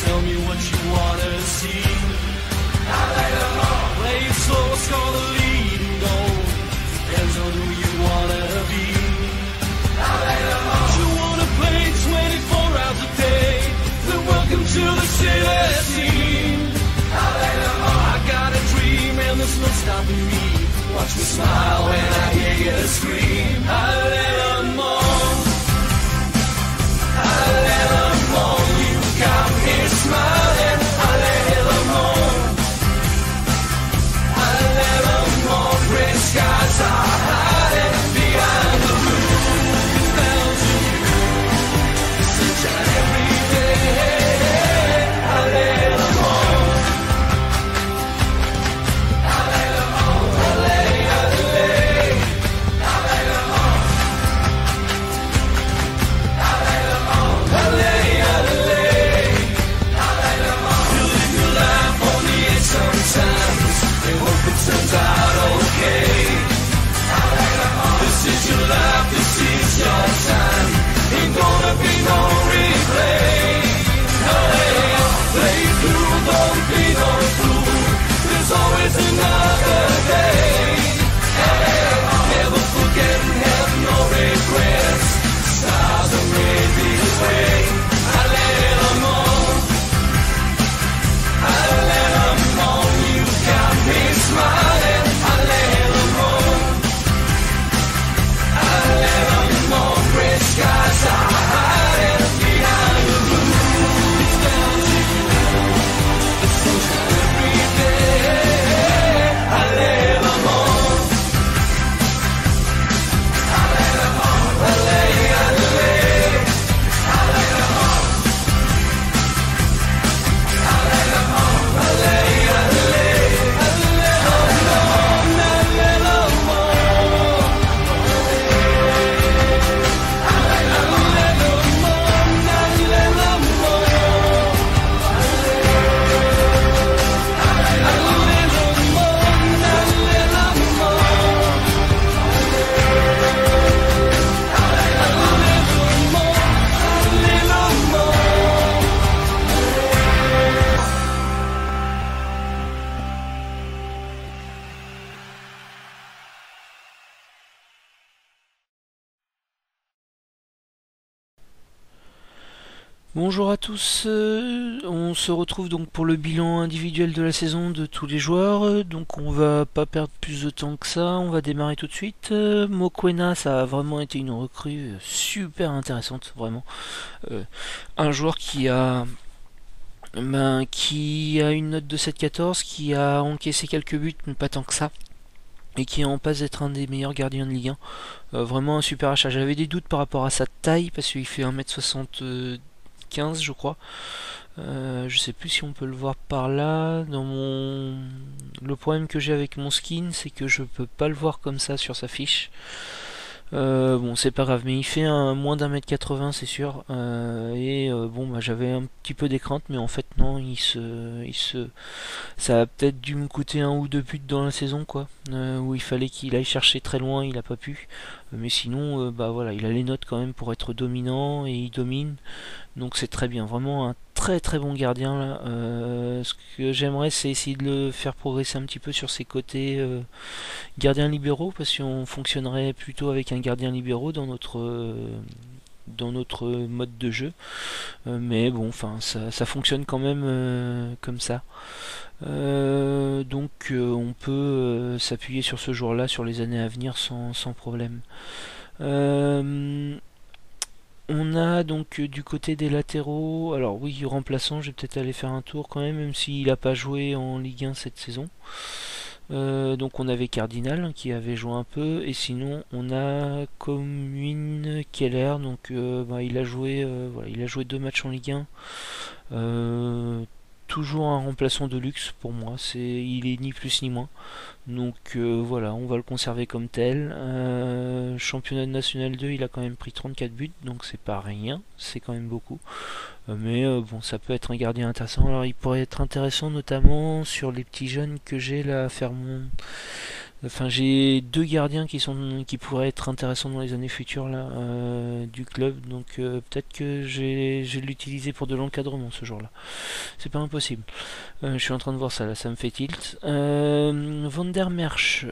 tell me what you wanna see. I lay them all. Play it slow, score the lead and goal. Depends on who you wanna be. I lay them all. You wanna play 24 hours a day? Then welcome to the city team. I lay them all. I got a dream and there's no stopping me. Watch me smile when I hear you scream. I lay them all. I lay them all. You got me smiling. I lay them all. I lay them all. Gray skies are hiding behind the blue clouds of you. Sunshine every day. I lay them all. I lay them all. I lay, I lay. I lay them all. I lay them all. I lay, I lay. I lay them all. You live your life on the edge sometimes. And hope it turns out okay. I lay them all. This is your life, this is your time. Ain't gonna be no replay. I lay them all. Play through, don't be no fool. There's always another day. I lay them all. Never forget and have no regrets. Stars are made this way. I lay them all. I lay them all. You got me smiling. I lay them all. I lay them all. Gray skies are hiding behind the blue clouds of you. The sunshine every day. I lay them all. I lay them all. I lay, I lay. I lay them all. I lay them all. I lay, I lay. I lay them all. I lay them all. I lay them all. I lay them all. Bonjour à tous, on se retrouve donc pour le bilan individuel de la saison de tous les joueurs, donc on va pas perdre plus de temps que ça, on va démarrer tout de suite. Mokoena, ça a vraiment été une recrue super intéressante, vraiment. Un joueur qui a une note de 7,14, qui a encaissé quelques buts, mais pas tant que ça, et qui est en passe d'être un des meilleurs gardiens de Ligue 1. Vraiment un super achat. J'avais des doutes par rapport à sa taille, parce qu'il fait 1m75 je crois. Je sais plus si on peut le voir par là. Le problème que j'ai avec mon skin, c'est que je peux pas le voir comme ça sur sa fiche. Bon, c'est pas grave, mais il fait moins d'1m80, c'est sûr. Bon, bah, j'avais un petit peu des craintes, mais en fait non, ça a peut-être dû me coûter 1 ou 2 buts dans la saison, quoi. Où il fallait qu'il aille chercher très loin, il a pas pu. Mais sinon, bah voilà, il a les notes quand même pour être dominant et il domine. Donc c'est très bien, vraiment un très très bon gardien là. Ce que j'aimerais, c'est essayer de le faire progresser un petit peu sur ses côtés gardiens libéraux, parce qu'on fonctionnerait plutôt avec un gardien libéraux dans notre mode de jeu. Mais bon, enfin ça fonctionne quand même comme ça. Donc on peut s'appuyer sur ce joueur-là sur les années à venir sans problème. On a donc du côté des latéraux, alors oui, remplaçant, je vais peut-être aller faire un tour quand même s'il n'a pas joué en Ligue 1 cette saison. Donc on avait Cardinal qui avait joué un peu, et sinon on a Comwin Keller, donc bah, il a joué 2 matchs en Ligue 1. Toujours un remplaçant de luxe pour moi, il est ni plus ni moins. Donc voilà, on va le conserver comme tel. Championnat national 2, il a quand même pris 34 buts, donc c'est pas rien, c'est quand même beaucoup. Mais bon, ça peut être un gardien intéressant. Alors il pourrait être intéressant notamment sur les petits jeunes que j'ai là à Fermont. Enfin, j'ai deux gardiens qui pourraient être intéressants dans les années futures là du club, donc peut-être que je vais l'utiliser pour de l'encadrement ce jour-là. C'est pas impossible. Je suis en train de voir ça là, ça me fait tilt. Van der Merch,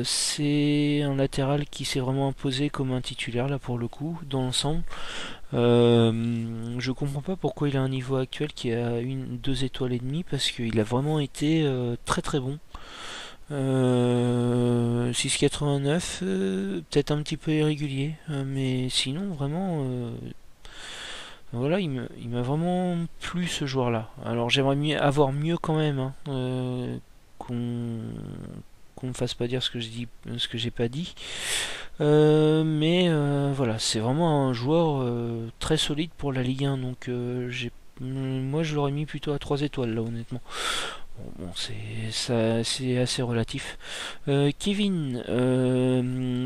c'est un latéral qui s'est vraiment imposé comme un titulaire là pour le coup dans l'ensemble. Je comprends pas pourquoi il a un niveau actuel qui a 2 étoiles et demie, parce qu'il a vraiment été très très bon. 6,89, peut-être un petit peu irrégulier, mais sinon vraiment voilà, il m'a vraiment plu ce joueur-là. Alors j'aimerais avoir mieux quand même, hein, qu'on me fasse pas dire ce que j'ai pas dit. Mais voilà, c'est vraiment un joueur très solide pour la Ligue 1, donc moi je l'aurais mis plutôt à 3 étoiles là, honnêtement. Bon, c'est assez relatif. Kevin,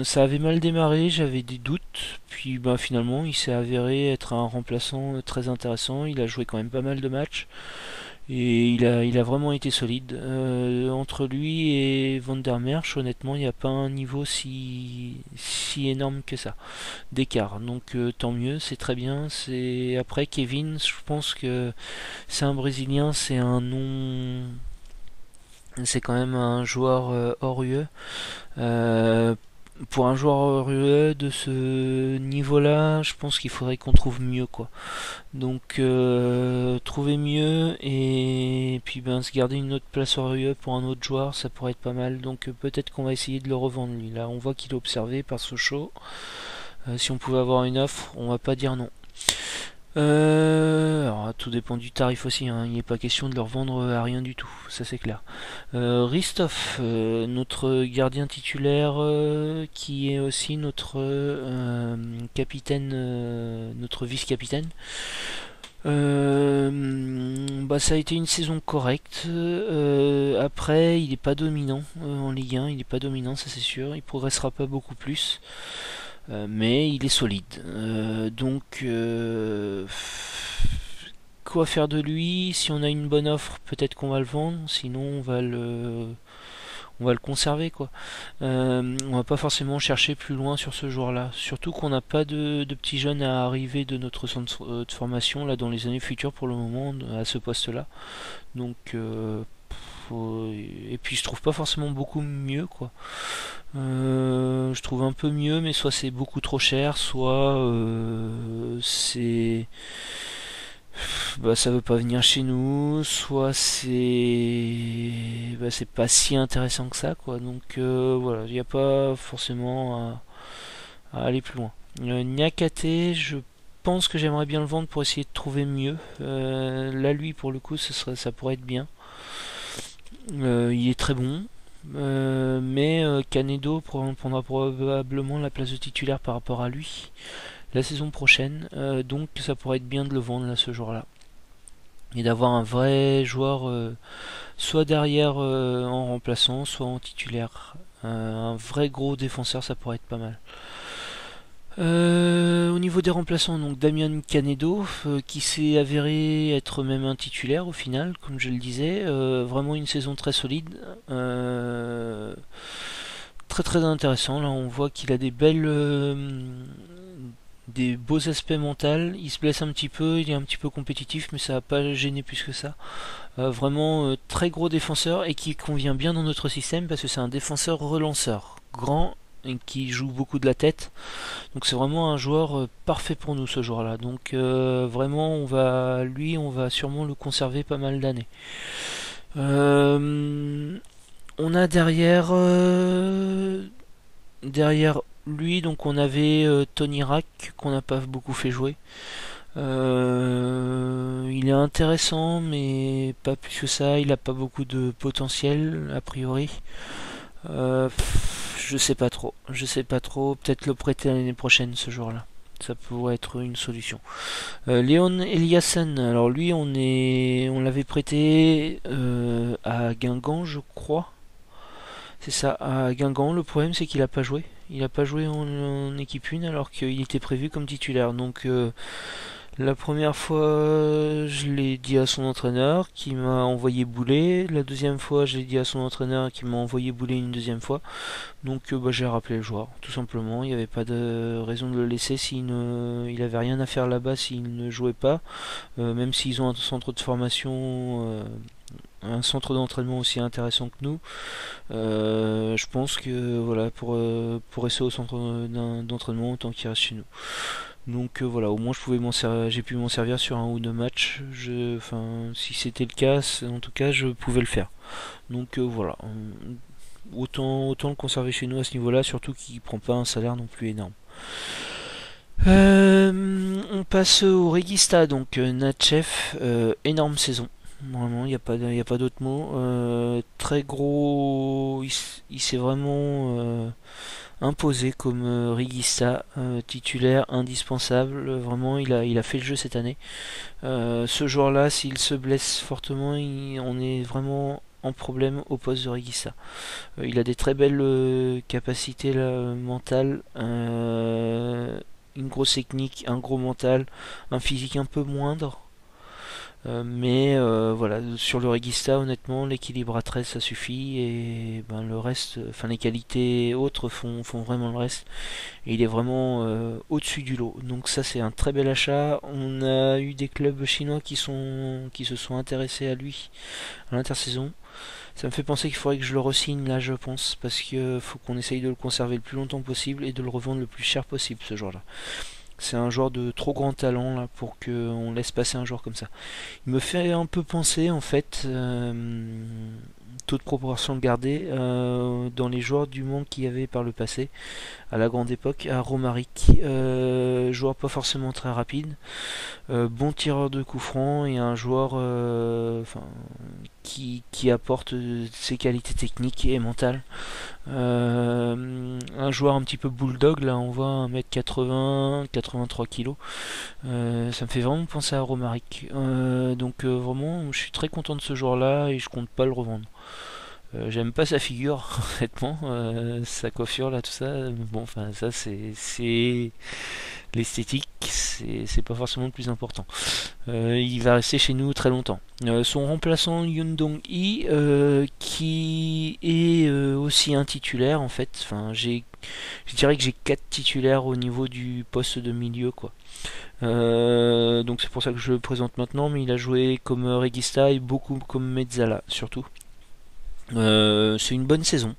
ça avait mal démarré, j'avais des doutes, puis bah, finalement il s'est avéré être un remplaçant très intéressant. Il a joué quand même pas mal de matchs et il a vraiment été solide. Entre lui et Van der Merch, honnêtement, il n'y a pas un niveau si énorme que ça d'écart. Donc tant mieux, c'est très bien. Après Kevin, je pense que c'est un Brésilien, c'est un nom, c'est quand même un joueur hors UE. Pour un joueur hors UE de ce niveau-là, je pense qu'il faudrait qu'on trouve mieux, quoi. Donc trouver mieux et puis ben se garder une autre place hors UE pour un autre joueur, ça pourrait être pas mal. Donc peut-être qu'on va essayer de le revendre lui. Là, on voit qu'il est observé par Sochaux. Si on pouvait avoir une offre, on va pas dire non. Alors, tout dépend du tarif aussi, hein. Il n'est pas question de leur vendre à rien du tout, ça c'est clair. Ristoff, notre gardien titulaire, qui est aussi notre capitaine, notre vice-capitaine. Bah, ça a été une saison correcte. Après, il n'est pas dominant en Ligue 1, il n'est pas dominant, ça c'est sûr. Il progressera pas beaucoup plus. Mais il est solide. Donc, quoi faire de lui? Si on a une bonne offre, peut-être qu'on va le vendre. Sinon, on va le conserver, quoi. On va pas forcément chercher plus loin sur ce joueur-là. Surtout qu'on n'a pas de petits jeunes à arriver de notre centre de formation là dans les années futures pour le moment à ce poste-là. Donc et puis je trouve pas forcément beaucoup mieux, quoi. Je trouve un peu mieux, mais soit c'est beaucoup trop cher, soit bah, ça veut pas venir chez nous, soit c'est pas si intéressant que ça, quoi. Donc voilà, il n'y a pas forcément à aller plus loin. Niakate, je pense que j'aimerais bien le vendre pour essayer de trouver mieux. Là, lui, pour le coup, ça pourrait être bien. Il est très bon. Mais Canedo prendra probablement la place de titulaire par rapport à lui la saison prochaine, donc ça pourrait être bien de le vendre là ce jour-là et d'avoir un vrai joueur soit derrière en remplaçant, soit en titulaire. Un vrai gros défenseur, ça pourrait être pas mal. Au niveau des remplaçants, donc Damian Canedo, qui s'est avéré être même un titulaire au final, comme je le disais, vraiment une saison très solide, très très intéressant. Là, on voit qu'il a des beaux aspects mentaux. Il se blesse un petit peu, il est un petit peu compétitif, mais ça va pas gêner plus que ça. Vraiment très gros défenseur et qui convient bien dans notre système parce que c'est un défenseur relanceur, grand et qui joue beaucoup de la tête. Donc c'est vraiment un joueur parfait pour nous ce joueur-là. Donc vraiment on va sûrement le conserver pas mal d'années. On a derrière lui, donc on avait Tony Rack qu'on n'a pas beaucoup fait jouer. Il est intéressant mais pas plus que ça. Il a pas beaucoup de potentiel a priori. Je sais pas trop. Peut-être le prêter l'année prochaine ce jour-là. Ça pourrait être une solution. Léon Eliassen, alors lui on l'avait prêté à Guingamp, je crois. C'est ça, à Guingamp. Le problème c'est qu'il a pas joué. Il a pas joué en équipe 1 alors qu'il était prévu comme titulaire. Donc La première fois, je l'ai dit à son entraîneur qui m'a envoyé bouler. La deuxième fois, je l'ai dit à son entraîneur qui m'a envoyé bouler une deuxième fois. Donc bah, j'ai rappelé le joueur, tout simplement. Il n'y avait pas de raison de le laisser il avait rien à faire là-bas s'il ne jouait pas. Même s'ils ont un centre de formation, un centre d'entraînement aussi intéressant que nous. Je pense que voilà, pour rester au centre d'entraînement, autant qu'il reste chez nous. Donc voilà, au moins j'ai pu m'en servir sur un ou deux matchs. Enfin, si c'était le cas, en tout cas, je pouvais le faire. Donc voilà, autant le conserver chez nous à ce niveau-là, surtout qu'il prend pas un salaire non plus énorme. On passe au Regista, donc Natchef, énorme saison. Vraiment, y a pas d'autre mot. Très gros, il s'est vraiment imposé comme Regista, titulaire, indispensable. Vraiment, il a fait le jeu cette année. Ce joueur-là, s'il se blesse fortement, on est vraiment en problème au poste de Regista. Il a des très belles capacités là, mentales, une grosse technique, un gros mental, un physique un peu moindre. Mais voilà, sur le Regista, honnêtement, l'équilibre à 13 ça suffit et ben, le reste, enfin les qualités autres font vraiment le reste. Et il est vraiment au-dessus du lot. Donc ça c'est un très bel achat. On a eu des clubs chinois qui se sont intéressés à lui à l'intersaison. Ça me fait penser qu'il faudrait que je le re-signe là, je pense, parce que faut qu'on essaye de le conserver le plus longtemps possible et de le revendre le plus cher possible, ce joueur-là. C'est un joueur de trop grand talent là pour qu'on laisse passer un joueur comme ça. Il me fait un peu penser en fait, toute proportion gardée, dans les joueurs du monde qu'il y avait par le passé, à la grande époque, à Romaric. Joueur pas forcément très rapide, bon tireur de coups francs et un joueur qui apporte ses qualités techniques et mentales. Un joueur un petit peu bulldog, là on voit 1m80, 83 kg. Ça me fait vraiment penser à Romaric. Donc vraiment, je suis très content de ce joueur là et je compte pas le revendre. J'aime pas sa figure, honnêtement, sa coiffure là, tout ça. Bon, enfin, ça c'est l'esthétique, c'est pas forcément le plus important. Il va rester chez nous très longtemps. Son remplaçant Yoon Dong-hee, qui est aussi un titulaire en fait. Enfin, je dirais que j'ai 4 titulaires au niveau du poste de milieu quoi. Donc c'est pour ça que je le présente maintenant, mais il a joué comme Regista et beaucoup comme Mezzala surtout. C'est une bonne saison.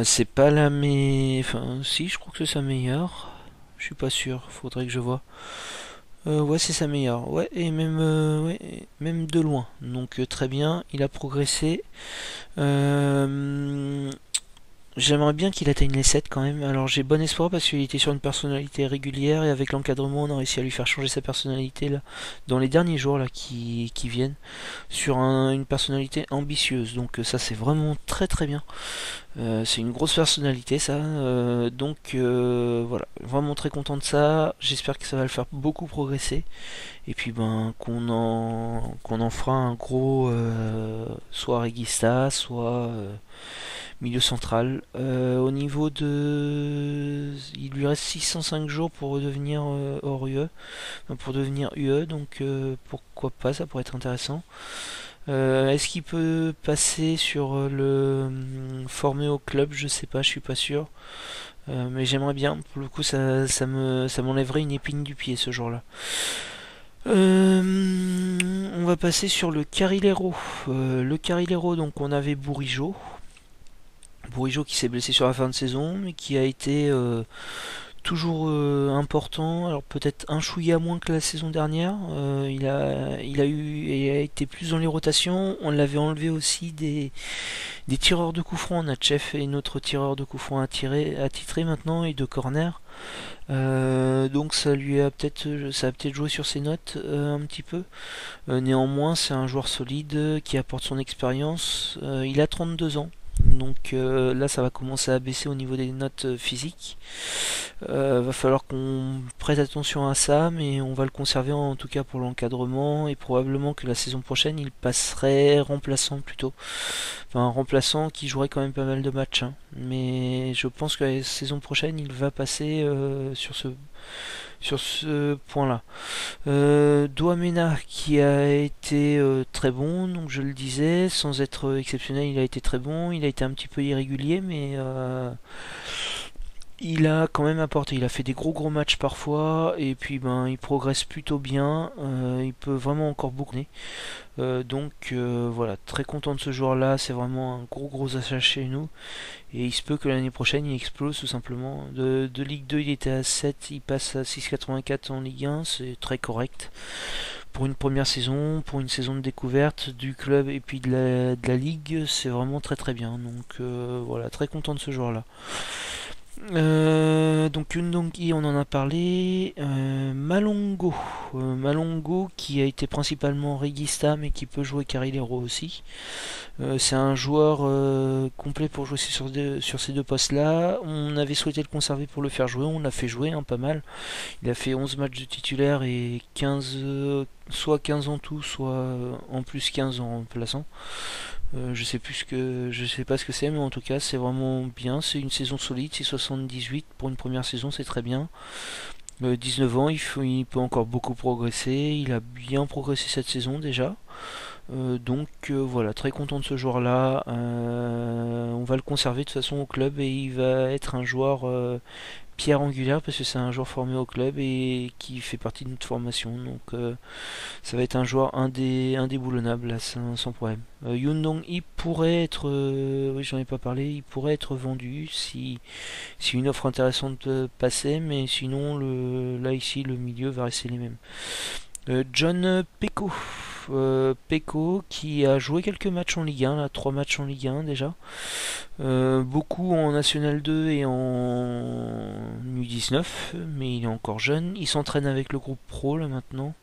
C'est pas la enfin si, je crois que c'est sa meilleure. Je suis pas sûr, faudrait que je vois. Ouais, c'est sa meilleure. Ouais, et même de loin. Donc très bien, il a progressé. J'aimerais bien qu'il atteigne les 7 quand même. Alors j'ai bon espoir parce qu'il était sur une personnalité régulière et avec l'encadrement on a réussi à lui faire changer sa personnalité là dans les derniers jours là qui viennent sur une personnalité ambitieuse. Donc ça c'est vraiment très très bien. C'est une grosse personnalité ça. Donc voilà, vraiment très content de ça. J'espère que ça va le faire beaucoup progresser. Et puis ben qu'on en fera un gros soit Regista, soit milieu central. Au niveau de... Il lui reste 605 jours pour redevenir hors UE, enfin, pour devenir UE, donc pourquoi pas, ça pourrait être intéressant. Est-ce qu'il peut passer sur le formé au club? Je sais pas, je suis pas sûr. Mais j'aimerais bien, pour le coup ça m'enlèverait une épine du pied ce jour-là. On va passer sur le Carrilero. Le Carrilero, donc on avait Bourigeaud. Bourigeaud qui s'est blessé sur la fin de saison, mais qui a été toujours important. Alors peut-être un chouïa moins que la saison dernière. Il a été plus dans les rotations. On l'avait enlevé aussi des tireurs de coups francs. Natchef est notre tireur de coups francs attitré maintenant et de corner. Donc ça a peut-être joué sur ses notes un petit peu. Néanmoins, c'est un joueur solide qui apporte son expérience. Il a 32 ans. Donc là ça va commencer à baisser au niveau des notes physiques. Va falloir qu'on prête attention à ça, mais on va le conserver en tout cas pour l'encadrement et probablement que la saison prochaine il passerait remplaçant plutôt. Enfin un remplaçant qui jouerait quand même pas mal de matchs. Hein. Mais je pense que la saison prochaine il va passer sur ce point-là. Douamena qui a été très bon, donc je le disais, sans être exceptionnel, il a été très bon. Il a été un petit peu irrégulier, mais il a quand même apporté. Il a fait des gros matchs parfois, et puis ben il progresse plutôt bien. Il peut vraiment encore beaucoup. Voilà, très content de ce joueur-là. C'est vraiment un gros achat chez nous. Et il se peut que l'année prochaine il explose tout simplement. De Ligue 2 il était à 7, il passe à 6,84 en Ligue 1, c'est très correct. Pour une première saison, pour une saison de découverte du club et puis de la Ligue, c'est vraiment très bien. Donc voilà, très content de ce joueur-là. Donc Yundongi, on en a parlé. Malongo qui a été principalement Regista mais qui peut jouer Carrilero aussi. C'est un joueur complet pour jouer sur ces deux postes là. On avait souhaité le conserver pour le faire jouer, on l'a fait jouer pas mal. Il a fait 11 matchs de titulaire et 15, soit 15 en tout, soit en plus 15 en remplaçant. Je sais pas ce que c'est, mais en tout cas c'est vraiment bien. C'est une saison solide, c'est 78 pour une première saison, c'est très bien. 19 ans, il peut encore beaucoup progresser. Il a bien progressé cette saison déjà. Voilà, très content de ce joueur-là. On va le conserver de toute façon au club et il va être un joueur pierre angulaire parce que c'est un joueur formé au club et qui fait partie de notre formation. Donc ça va être un joueur indéboulonnable là, sans problème. Yundong, il pourrait être, oui j'en ai pas parlé, il pourrait être vendu si une offre intéressante passait, mais sinon là ici le milieu va rester les mêmes. John Peko. Peko qui a joué quelques matchs en Ligue 1, là, 3 matchs en Ligue 1 déjà. Beaucoup en National 2 et en U19, mais il est encore jeune. Il s'entraîne avec le groupe pro là maintenant.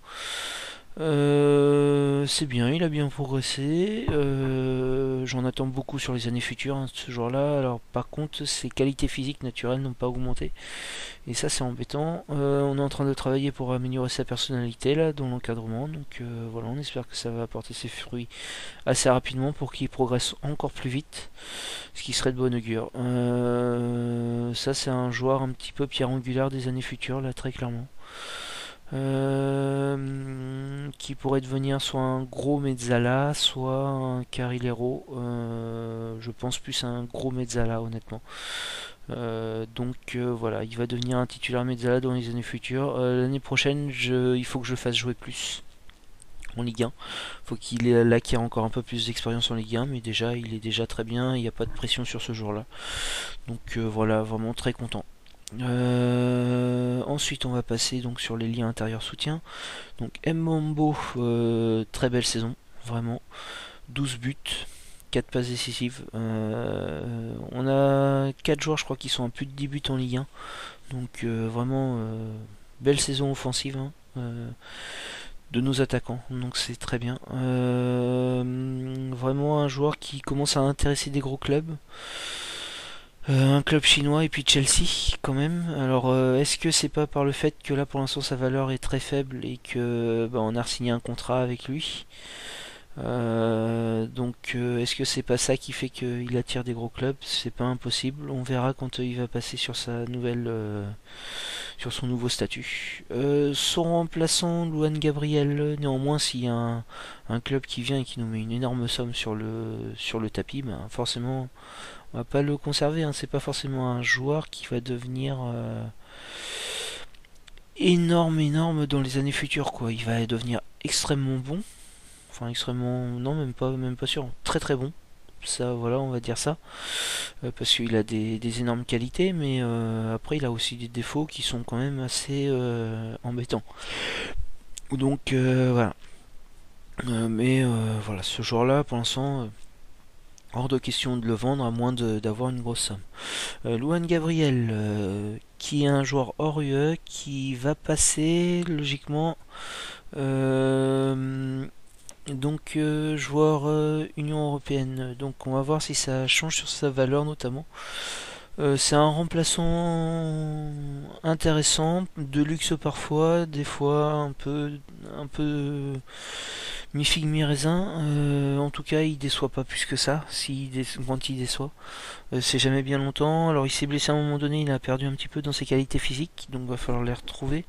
C'est bien, il a bien progressé. J'en attends beaucoup sur les années futures de ce joueur-là. Alors par contre, ses qualités physiques naturelles n'ont pas augmenté. Et ça c'est embêtant. On est en train de travailler pour améliorer sa personnalité là dans l'encadrement. Donc voilà, on espère que ça va apporter ses fruits assez rapidement pour qu'il progresse encore plus vite. Ce qui serait de bon augure. Ça c'est un joueur un petit peu pierre angulaire des années futures là, très clairement. Qui pourrait devenir soit un gros Mezzala, soit un Carrilero. Je pense plus à un gros Mezzala honnêtement. Voilà, il va devenir un titulaire Mezzala dans les années futures. L'année prochaine, il faut que je le fasse jouer plus en Ligue 1. Il faut qu'il acquiert encore un peu plus d'expérience en Ligue 1, mais déjà, il est déjà très bien. Il n'y a pas de pression sur ce jour-là. Donc voilà, vraiment très content. Ensuite on va passer donc sur les liens intérieurs soutien. Donc Mbombo, très belle saison, vraiment. 12 buts, 4 passes décisives. On a 4 joueurs je crois qui sont à plus de 10 buts en Ligue 1. Donc vraiment belle saison offensive de nos attaquants. Donc c'est très bien. Vraiment un joueur qui commence à intéresser des gros clubs. Un club chinois et puis Chelsea quand même. Alors est-ce que c'est pas par le fait que là pour l'instant sa valeur est très faible et que on a signé un contrat avec lui, est-ce que c'est pas ça qui fait qu'il attire des gros clubs? C'est pas impossible. On verra quand il va passer sur sa nouvelle, sur son nouveau statut. Son remplaçant Luan Gabriel, néanmoins s'il y a un club qui vient et qui nous met une énorme somme sur le tapis, ben forcément on va pas le conserver, hein. C'est pas forcément un joueur qui va devenir énorme dans les années futures, quoi. Il va devenir extrêmement bon. Enfin extrêmement. Non même pas sûr. Très bon. Ça voilà, on va dire ça. Parce qu'il a des énormes qualités, mais après il a aussi des défauts qui sont quand même assez embêtants. Donc voilà. Voilà, ce joueur-là pour l'instant. Hors de question de le vendre à moins d'avoir une grosse somme. Luan Gabriel, qui est un joueur hors UE, qui va passer logiquement joueur Union Européenne. Donc on va voir si ça change sur sa valeur notamment. C'est un remplaçant intéressant, de luxe parfois, des fois un peu mi-figue mi-raisin. En tout cas, il déçoit pas plus que ça. Quand il déçoit, c'est jamais bien longtemps. Alors, il s'est blessé à un moment donné, il a perdu un petit peu dans ses qualités physiques, donc va falloir les retrouver.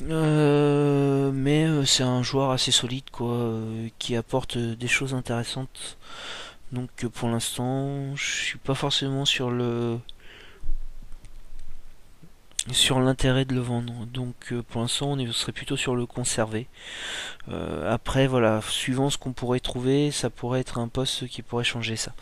Mais c'est un joueur assez solide, quoi, qui apporte des choses intéressantes. Donc, pour l'instant, je suis pas forcément sur l'intérêt de le vendre. Donc pour l'instant on serait plutôt sur le conserver. Après voilà, suivant ce qu'on pourrait trouver, ça pourrait être un poste qui pourrait changer ça.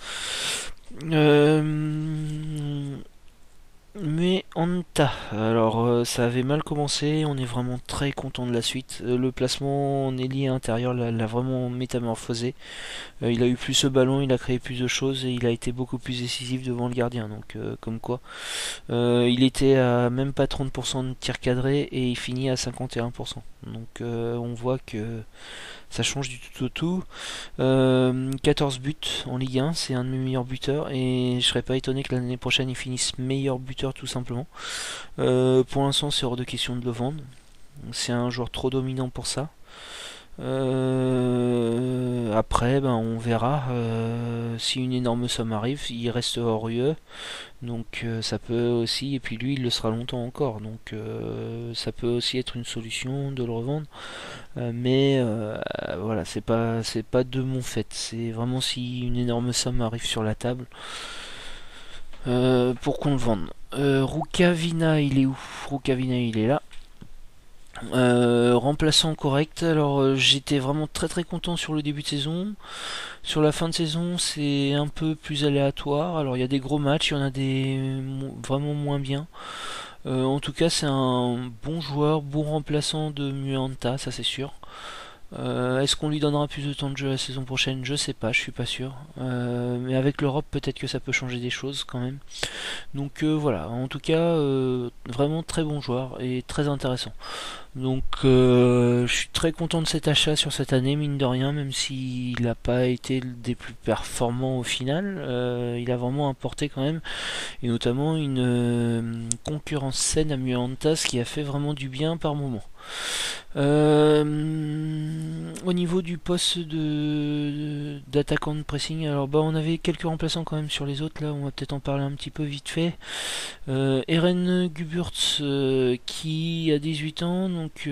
Mais Anta, alors ça avait mal commencé, on est vraiment très content de la suite. Le placement en ailier intérieur l'a vraiment métamorphosé. Il a eu plus ce ballon, il a créé plus de choses et il a été beaucoup plus décisif devant le gardien. Donc comme quoi, il était à même pas 30% de tir cadré et il finit à 51%. Donc on voit que ça change du tout au tout. 14 buts en Ligue 1, c'est un de mes meilleurs buteurs et je serais pas étonné que l'année prochaine il finisse meilleur buteur tout simplement. Pour l'instant c'est hors de question de le vendre. C'est un joueur trop dominant pour ça. Après, ben, on verra si une énorme somme arrive. Il reste hors UE, donc ça peut aussi. Et puis lui, il le sera longtemps encore, donc ça peut aussi être une solution de le revendre. Mais voilà, c'est pas de mon fait. C'est vraiment si une énorme somme arrive sur la table pour qu'on le vende. Rukavina, il est où? Rukavina, il est là. Remplaçant correct. Alors j'étais vraiment très très content sur le début de saison. Sur la fin de saison, c'est un peu plus aléatoire. Alors il y a des gros matchs, il y en a des vraiment moins bien. En tout cas, c'est un bon joueur, bon remplaçant de Muanta, ça c'est sûr. Est-ce qu'on lui donnera plus de temps de jeu la saison prochaine? Je sais pas, je suis pas sûr. Mais avec l'Europe, peut-être que ça peut changer des choses quand même. Donc voilà, en tout cas, vraiment très bon joueur et très intéressant. Donc je suis très content de cet achat sur cette année, mine de rien, même s'il n'a pas été des plus performants au final. Il a vraiment apporté quand même, et notamment une concurrence saine à Muantas qui a fait vraiment du bien par moment. Au niveau du poste d'attaquant de pressing, alors bah on avait quelques remplaçants quand même sur les autres, là on va peut-être en parler un petit peu vite fait. Eren Guburts qui a 18 ans, donc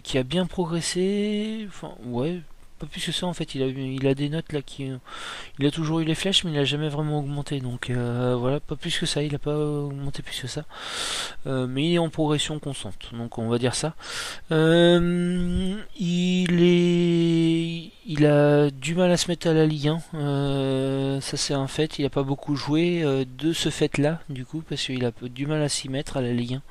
qui a bien progressé, enfin ouais, pas plus que ça en fait, il a des notes là il a toujours eu les flèches mais il a jamais vraiment augmenté, donc voilà, pas plus que ça, il a pas augmenté plus que ça. Mais il est en progression constante, donc on va dire ça. Il a du mal à se mettre à la Ligue 1, ça c'est un fait, il a pas beaucoup joué de ce fait là du coup, parce qu'il a du mal à s'y mettre à la Ligue 1.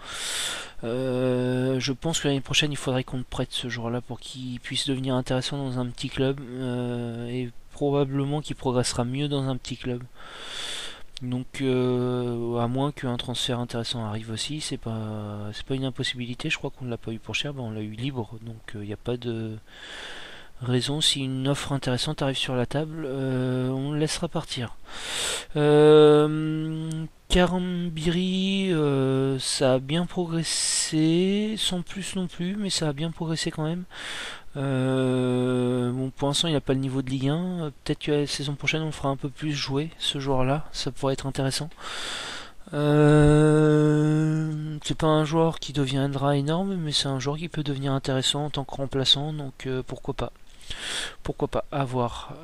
Je pense que l'année prochaine il faudrait qu'on le prête ce joueur-là pour qu'il puisse devenir intéressant dans un petit club, et probablement qu'il progressera mieux dans un petit club. Donc à moins qu'un transfert intéressant arrive aussi, c'est pas une impossibilité. Je crois qu'on ne l'a pas eu pour cher, on l'a eu libre, donc il n'y a pas de raison. Si une offre intéressante arrive sur la table, on le laissera partir. Karambiri, ça a bien progressé, sans plus non plus, mais ça a bien progressé quand même. Bon, pour l'instant il n'a pas le niveau de Ligue 1, peut-être que la saison prochaine on fera un peu plus jouer ce joueur-là, ça pourrait être intéressant. C'est pas un joueur qui deviendra énorme, mais c'est un joueur qui peut devenir intéressant en tant que remplaçant, donc pourquoi pas. Pourquoi pas, à voir.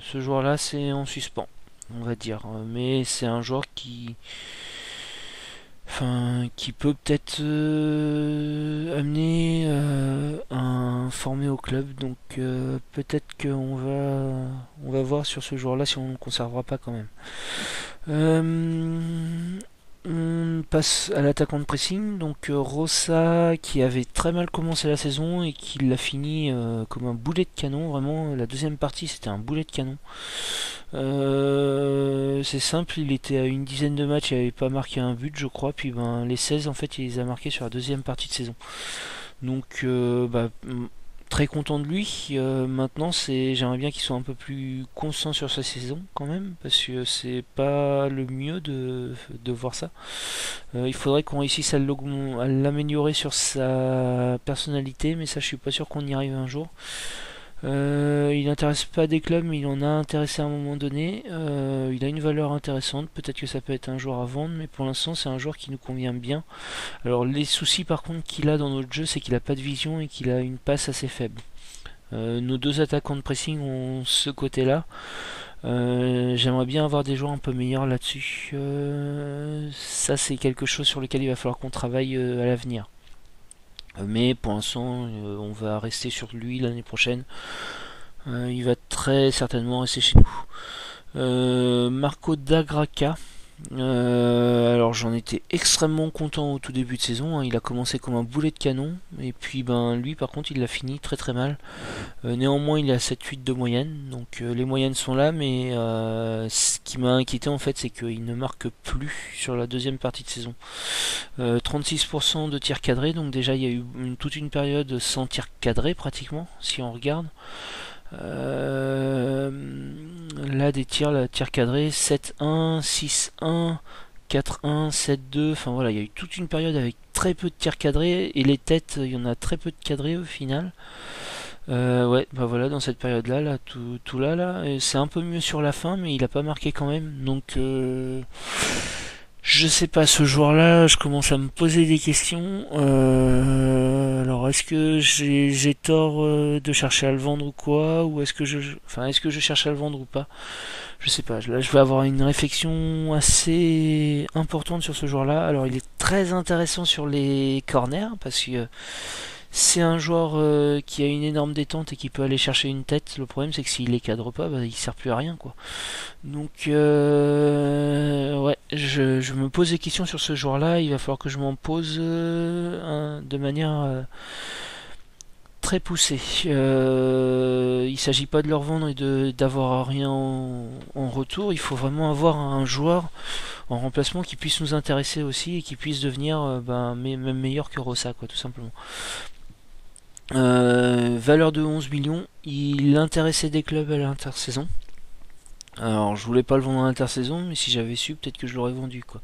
Ce joueur-là c'est en suspens, on va dire, mais c'est un joueur qui peut peut-être amener un formé au club, donc peut-être qu'on va voir sur ce joueur là si on ne le conservera pas quand même. On passe à l'attaquant de pressing, donc Rossa qui avait très mal commencé la saison et qui l'a fini comme un boulet de canon, vraiment la deuxième partie c'était un boulet de canon. C'est simple, il était à une dizaine de matchs, il n'avait pas marqué un but je crois, puis ben, les 16 en fait il les a marqués sur la deuxième partie de saison. Donc très content de lui. Maintenant, j'aimerais bien qu'il soit un peu plus constant sur sa saison quand même, parce que c'est pas le mieux de voir ça. Il faudrait qu'on réussisse à l'améliorer sur sa personnalité, mais ça, je suis pas sûr qu'on y arrive un jour. Il n'intéresse pas des clubs, mais il en a intéressé à un moment donné. Il a une valeur intéressante, peut-être que ça peut être un joueur à vendre, mais pour l'instant c'est un joueur qui nous convient bien. Alors les soucis par contre qu'il a dans notre jeu, c'est qu'il a pas de vision et qu'il a une passe assez faible. Nos deux attaquants de pressing ont ce côté-là. J'aimerais bien avoir des joueurs un peu meilleurs là-dessus. Ça c'est quelque chose sur lequel il va falloir qu'on travaille à l'avenir. Mais pour l'instant, on va rester sur lui l'année prochaine. Il va très certainement rester chez nous. Marco Dagraca. Alors j'en étais extrêmement content au tout début de saison, hein. Il a commencé comme un boulet de canon. Et puis lui par contre il l'a fini très très mal. Néanmoins il est à 7-8 de moyenne. Donc les moyennes sont là. Mais ce qui m'a inquiété en fait, c'est qu'il ne marque plus sur la deuxième partie de saison. 36% de tirs cadrés. Donc déjà il y a eu toute une période sans tirs cadrés pratiquement, si on regarde. Là des tirs cadrés 7-1, 6-1, 4-1, 7-2, enfin voilà, il y a eu toute une période avec très peu de tirs cadrés, et les têtes, il y en a très peu de cadrés au final. Ouais, bah voilà, dans cette période là, tout là, c'est un peu mieux sur la fin, mais il a pas marqué quand même, donc je sais pas, ce joueur-là, je commence à me poser des questions. Alors, est-ce que j'ai tort de chercher à le vendre ou quoi, ou est-ce que je cherche à le vendre ou pas? Je sais pas. Là, je vais avoir une réflexion assez importante sur ce joueur-là. Alors, il est très intéressant sur les corners parce que c'est un joueur qui a une énorme détente et qui peut aller chercher une tête. Le problème, c'est que s'il les cadre pas, bah, il sert plus à rien, quoi. Donc, ouais, je me pose des questions sur ce joueur-là. Il va falloir que je m'en pose de manière très poussée. Il s'agit pas de leur vendre et d'avoir rien en retour. Il faut vraiment avoir un joueur en remplacement qui puisse nous intéresser aussi et qui puisse devenir même meilleur que Rossa, quoi, tout simplement. Valeur de 11 millions. Il intéressait des clubs à l'intersaison. Alors je voulais pas le vendre à l'intersaison, mais si j'avais su, peut-être que je l'aurais vendu, quoi.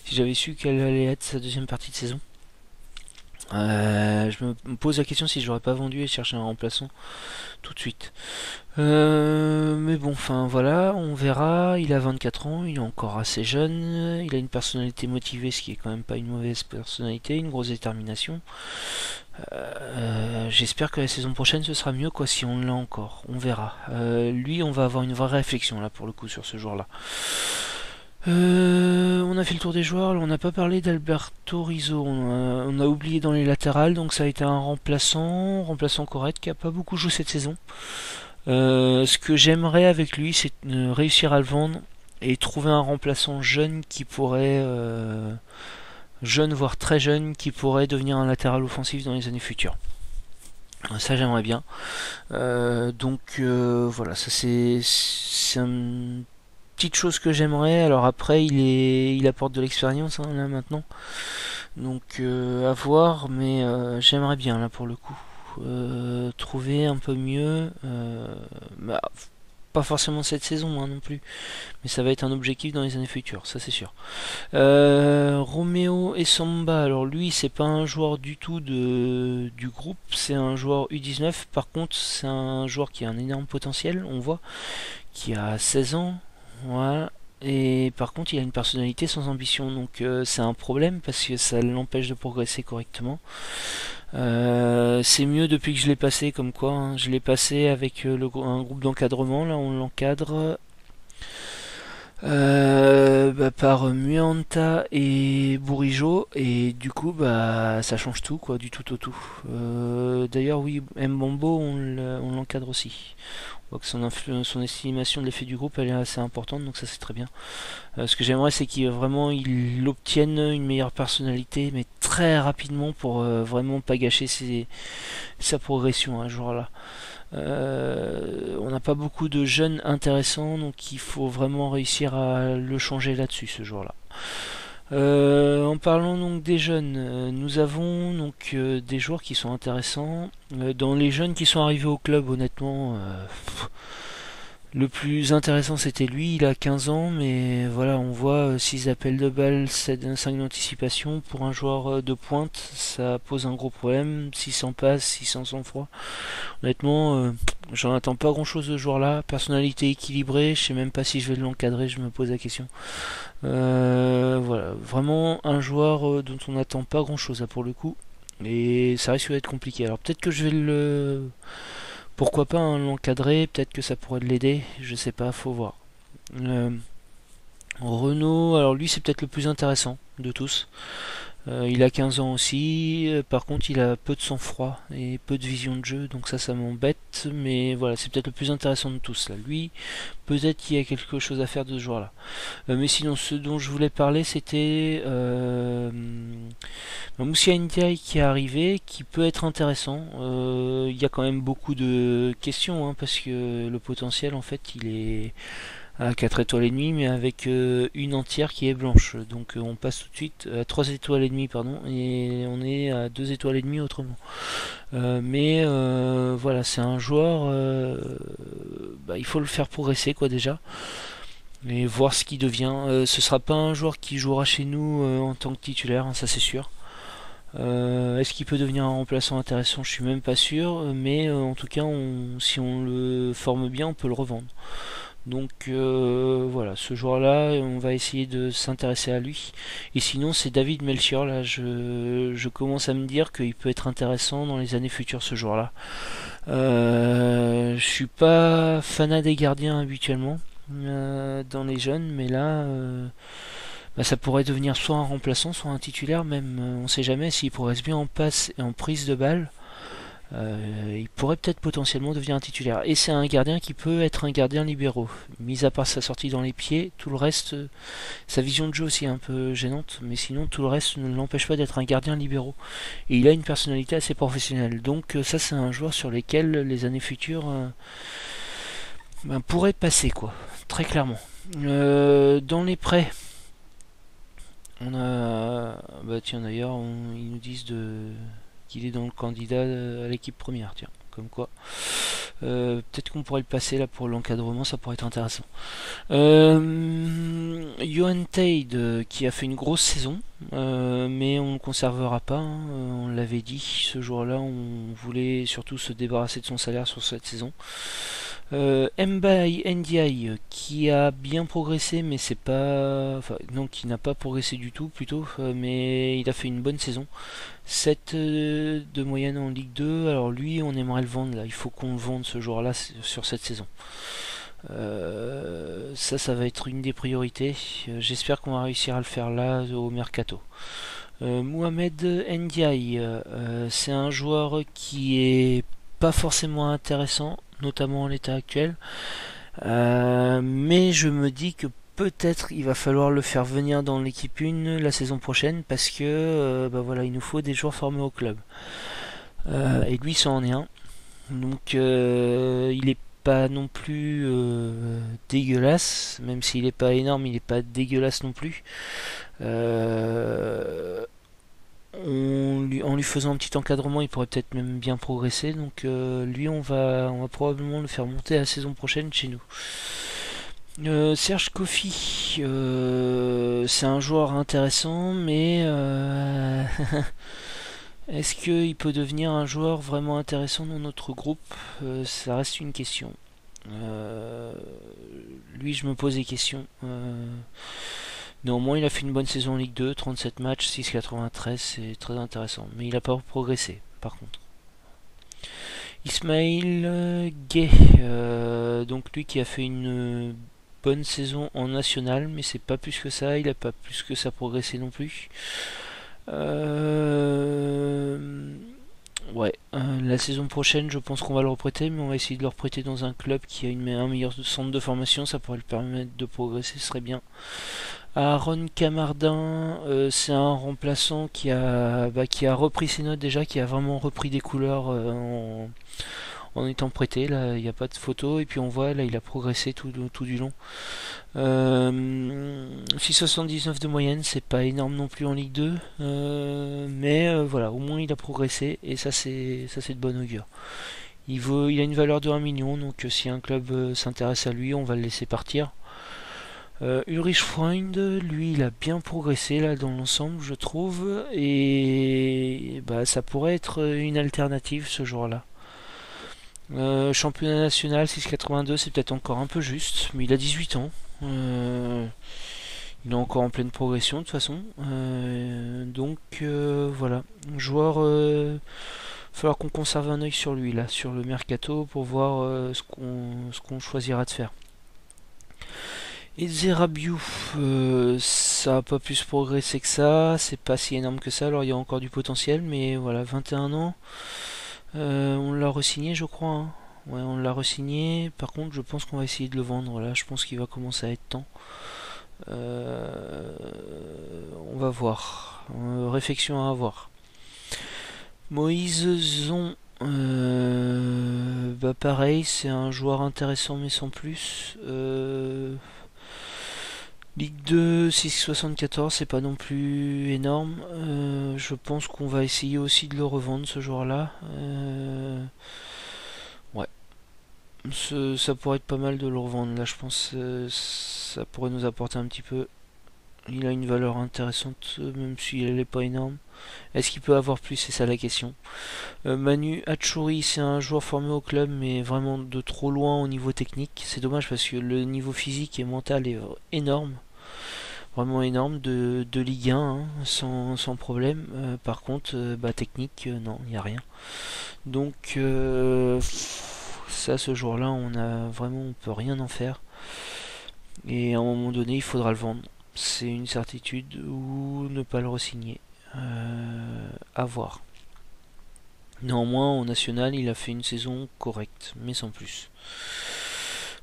Si j'avais su qu'elle allait être sa deuxième partie de saison. Je me pose la question si je l'aurais pas vendu et cherché un remplaçant tout de suite. Mais bon, enfin voilà, on verra. Il a 24 ans, il est encore assez jeune. Il a une personnalité motivée, ce qui est quand même pas une mauvaise personnalité, une grosse détermination. J'espère que la saison prochaine ce sera mieux, quoi, si on l'a encore. On verra. Lui, on va avoir une vraie réflexion là pour le coup sur ce joueur-là. On a fait le tour des joueurs. Là, on n'a pas parlé d'Alberto Rizzo. On a oublié dans les latérales, donc ça a été un remplaçant correct qui a pas beaucoup joué cette saison. Ce que j'aimerais avec lui, c'est réussir à le vendre et trouver un remplaçant jeune qui pourrait jeune voire très jeune qui pourrait devenir un latéral offensif dans les années futures. Ça j'aimerais bien. Donc voilà, ça c'est une petite chose que j'aimerais. Alors après il apporte de l'expérience, hein, là maintenant. Donc à voir, mais j'aimerais bien là pour le coup. Trouver un peu mieux. Pas forcément cette saison, hein, non plus, mais ça va être un objectif dans les années futures, ça c'est sûr. Roméo Essamba, alors lui c'est pas un joueur du tout du groupe, c'est un joueur U19. Par contre c'est un joueur qui a un énorme potentiel, on voit, qui a 16 ans, voilà. Et par contre il a une personnalité sans ambition, donc c'est un problème parce que ça l'empêche de progresser correctement. C'est mieux depuis que je l'ai passé, comme quoi, hein. Je l'ai passé avec un groupe d'encadrement, là on l'encadre par Muanta et Bourigeau, et du coup ça change tout, quoi, du tout au tout. D'ailleurs oui, Mbambo on l'encadre aussi. On voit que son estimation de l'effet du groupe elle est assez importante, donc ça c'est très bien. Ce que j'aimerais c'est qu'il obtienne une meilleure personnalité, mais très rapidement, pour vraiment pas gâcher sa progression à ce jour-là. On n'a pas beaucoup de jeunes intéressants, donc il faut vraiment réussir à le changer là-dessus ce jour-là. En parlant donc des jeunes, nous avons donc des joueurs qui sont intéressants. Dans les jeunes qui sont arrivés au club, honnêtement, le plus intéressant c'était lui, il a 15 ans, mais voilà, on voit 6 appels de balles, 5 d'anticipation. Pour un joueur de pointe, ça pose un gros problème. 600 passes, 600 sang-froid. Honnêtement, j'en attends pas grand chose de ce joueur-là. Personnalité équilibrée, je sais même pas si je vais l'encadrer, je me pose la question. Voilà, vraiment un joueur dont on n'attend pas grand chose là pour le coup. Et ça risque d'être compliqué. Alors peut-être que je vais le... Pourquoi pas l'encadrer, peut-être que ça pourrait l'aider, je sais pas, faut voir. Renault, alors lui c'est peut-être le plus intéressant de tous. Il a 15 ans aussi, par contre il a peu de sang-froid et peu de vision de jeu, donc ça m'embête, mais voilà, c'est peut-être le plus intéressant de tous là. Lui, peut-être qu'il y a quelque chose à faire de ce joueur-là. Mais sinon, ce dont je voulais parler, c'était Moussa Ndiaye qui est arrivé, qui peut être intéressant. Il y a quand même beaucoup de questions, hein, parce que le potentiel, en fait, il est à 4 étoiles et demie, mais avec une entière qui est blanche. Donc on passe tout de suite à 3 étoiles et demie, pardon, et on est à 2 étoiles et demie autrement. Mais voilà, c'est un joueur, il faut le faire progresser quoi déjà, et voir ce qu'il devient. Ce sera pas un joueur qui jouera chez nous en tant que titulaire, hein, ça c'est sûr. Est-ce qu'il peut devenir un remplaçant intéressant? Je suis même pas sûr, mais en tout cas, si on le forme bien, on peut le revendre. Donc voilà, ce joueur-là, on va essayer de s'intéresser à lui. Et sinon, c'est David Melchior. Là, je commence à me dire qu'il peut être intéressant dans les années futures, ce joueur-là. Je suis pas fanat des gardiens habituellement dans les jeunes, mais là, ça pourrait devenir soit un remplaçant, soit un titulaire. Même, on sait jamais s'il progresse bien en passe et en prise de balle. Il pourrait peut-être potentiellement devenir un titulaire. Et c'est un gardien qui peut être un gardien libéraux. Mis à part sa sortie dans les pieds, tout le reste, sa vision de jeu aussi est un peu gênante, mais sinon tout le reste ne l'empêche pas d'être un gardien libéraux. Et il a une personnalité assez professionnelle. Donc ça c'est un joueur sur lequel les années futures pourraient passer quoi, très clairement. Dans les prêts, on a... tiens d'ailleurs, ils nous disent qu'il est dans le candidat à l'équipe première, tiens, comme quoi. Peut-être qu'on pourrait le passer là pour l'encadrement, ça pourrait être intéressant. Johan Tade qui a fait une grosse saison, mais on ne le conservera pas, hein, on l'avait dit, ce jour-là on voulait surtout se débarrasser de son salaire sur cette saison. Mbaye Ndiaye qui a bien progressé, mais c'est pas, non, qui n'a pas progressé du tout plutôt, mais il a fait une bonne saison. 7 de moyenne en Ligue 2. Alors lui, on aimerait le vendre là. Il faut qu'on le vende ce joueur-là sur cette saison. Ça va être une des priorités. J'espère qu'on va réussir à le faire là au mercato. Mohamed Ndiaye, c'est un joueur qui est pas forcément intéressant, notamment en l'état actuel. Mais je me dis que peut-être il va falloir le faire venir dans l'équipe 1 la saison prochaine parce que voilà, il nous faut des joueurs formés au club. Et lui, ça en est un. Donc il est pas non plus dégueulasse, même s'il est pas énorme, il est pas dégueulasse non plus. En lui faisant un petit encadrement, il pourrait peut-être même bien progresser. Donc lui, on va probablement le faire monter la saison prochaine chez nous. Serge Kofi, c'est un joueur intéressant, mais est-ce qu'il peut devenir un joueur vraiment intéressant dans notre groupe? Ça reste une question. Lui, je me pose des questions. Néanmoins, il a fait une bonne saison en Ligue 2, 37 matchs, 6,93, c'est très intéressant. Mais il n'a pas progressé, par contre. Ismaël Gueye, donc lui qui a fait une bonne saison en national, mais c'est pas plus que ça, il n'a pas plus que ça progressé non plus. La saison prochaine, je pense qu'on va le reprêter, mais on va essayer de le reprêter dans un club qui a un meilleur centre de formation, ça pourrait le permettre de progresser, ce serait bien. Aaron Camardin, c'est un remplaçant qui a repris ses notes déjà, qui a vraiment repris des couleurs en étant prêté. Là, il n'y a pas de photo et puis on voit là il a progressé tout du long. 6,79 de moyenne, c'est pas énorme non plus en Ligue 2, mais voilà, au moins il a progressé et ça c'est de bonne augure. Il a une valeur de 1 million, donc si un club s'intéresse à lui, on va le laisser partir. Ulrich Freund, lui, il a bien progressé là dans l'ensemble, je trouve, et bah, ça pourrait être une alternative ce jour-là. Championnat national 6,82, c'est peut-être encore un peu juste, mais il a 18 ans. Il est encore en pleine progression de toute façon. Donc voilà, joueur. Falloir qu'on conserve un œil sur lui là, sur le mercato, pour voir ce qu'on choisira de faire. Et Zerabiou, ça a pas plus progressé que ça, c'est pas si énorme que ça, alors il y a encore du potentiel, mais voilà, 21 ans, on l'a re-signé je crois, hein. Ouais, on l'a re-signé, par contre je pense qu'on va essayer de le vendre, là je pense qu'il va commencer à être temps. On va voir, réflexion à avoir. Moïse Zon, bah pareil, c'est un joueur intéressant mais sans plus. Ligue 2, 6,74, c'est pas non plus énorme. Je pense qu'on va essayer aussi de le revendre ce joueur-là. Ouais. Ça pourrait être pas mal de le revendre. Là, je pense que ça pourrait nous apporter un petit peu. Il a une valeur intéressante, même si elle n'est pas énorme. Est-ce qu'il peut avoir plus? C'est ça la question. Manu Hachouri, c'est un joueur formé au club, mais vraiment de trop loin au niveau technique. C'est dommage parce que le niveau physique et mental est énorme. Vraiment énorme de Ligue 1, hein, sans problème. Par contre, bah, technique, non, il n'y a rien. Donc, ça, ce jour-là, on peut rien en faire. Et à un moment donné, il faudra le vendre. C'est une certitude, ou ne pas le re-signer. À voir. Néanmoins, au national, il a fait une saison correcte, mais sans plus.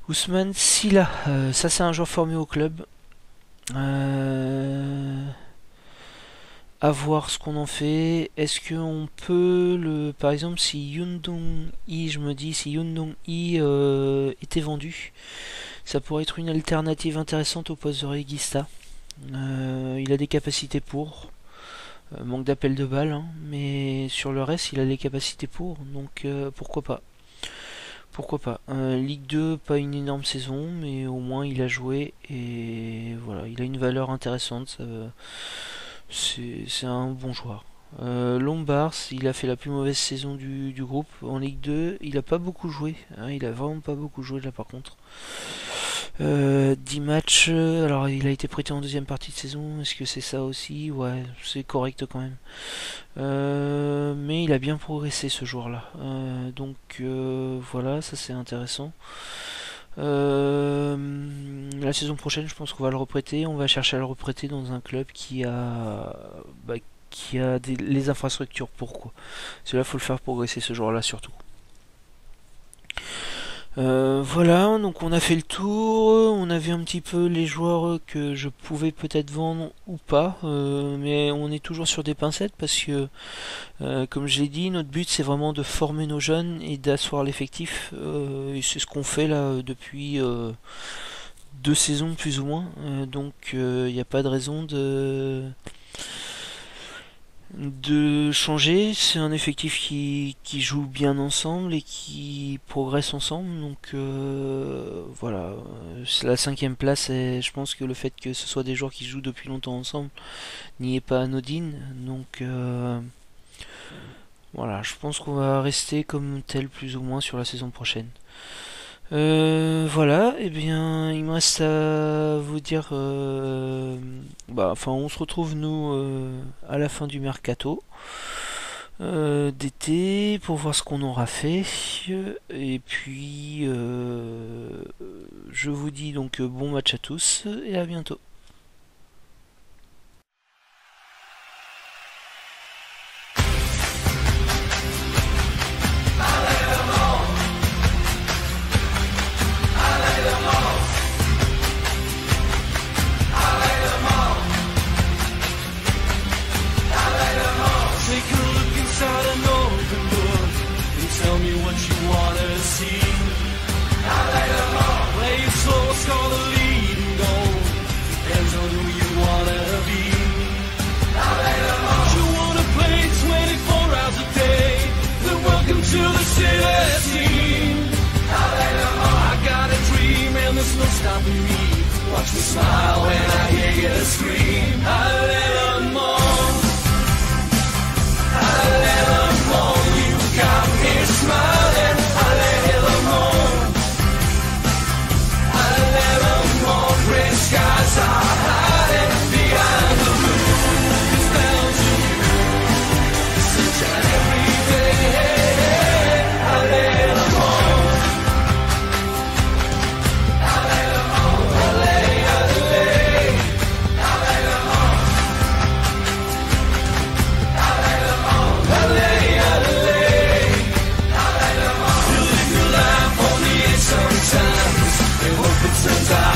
Ousmane Silla, ça c'est un joueur formé au club. À voir ce qu'on en fait. Est-ce qu'on peut par exemple, si Yundong-i, je me dis, si Yundong-i était vendu, ça pourrait être une alternative intéressante au poste de régista. Il a des capacités pour. Manque d'appel de balle, hein, mais sur le reste, il a les capacités pour, donc pourquoi pas. Pourquoi pas. Ligue 2, pas une énorme saison, mais au moins il a joué et voilà, il a une valeur intéressante. C'est un bon joueur. Lombard, il a fait la plus mauvaise saison du groupe en Ligue 2. Il a pas beaucoup joué, hein, il a vraiment pas beaucoup joué là par contre. 10 matchs, alors il a été prêté en deuxième partie de saison, est-ce que c'est ça aussi? Ouais, c'est correct quand même. Mais il a bien progressé ce joueur-là. Donc voilà, ça c'est intéressant. La saison prochaine, je pense qu'on va le reprêter. On va chercher à le reprêter dans un club qui a les infrastructures pour quoi. Cela faut le faire progresser ce joueur-là surtout. Voilà, donc on a fait le tour, on a vu un petit peu les joueurs que je pouvais peut-être vendre ou pas, mais on est toujours sur des pincettes parce que, comme je l'ai dit, notre but c'est vraiment de former nos jeunes et d'asseoir l'effectif, et c'est ce qu'on fait là depuis 2 saisons plus ou moins, donc il n'y a pas de raison de changer. C'est un effectif qui joue bien ensemble et qui progresse ensemble, donc voilà, c'est la 5e place et je pense que le fait que ce soit des joueurs qui jouent depuis longtemps ensemble n'y est pas anodine, donc voilà, je pense qu'on va rester comme tel plus ou moins sur la saison prochaine. Voilà, et bien il me reste à vous dire, on se retrouve nous à la fin du mercato d'été pour voir ce qu'on aura fait, et puis je vous dis donc bon match à tous et à bientôt. Take a look inside an open book and tell me what you wanna stopping me. Watch me smile when I hear you scream. A little more, a little more. You got me smiling. A little more, a little more. Gray skies are hiding behind the moon. Spells of you, sunshine every day. A little more, a little more. A little, a little, a little more, a little more. A little, a little more. You live your life on the edge sometimes. And hope it turns out.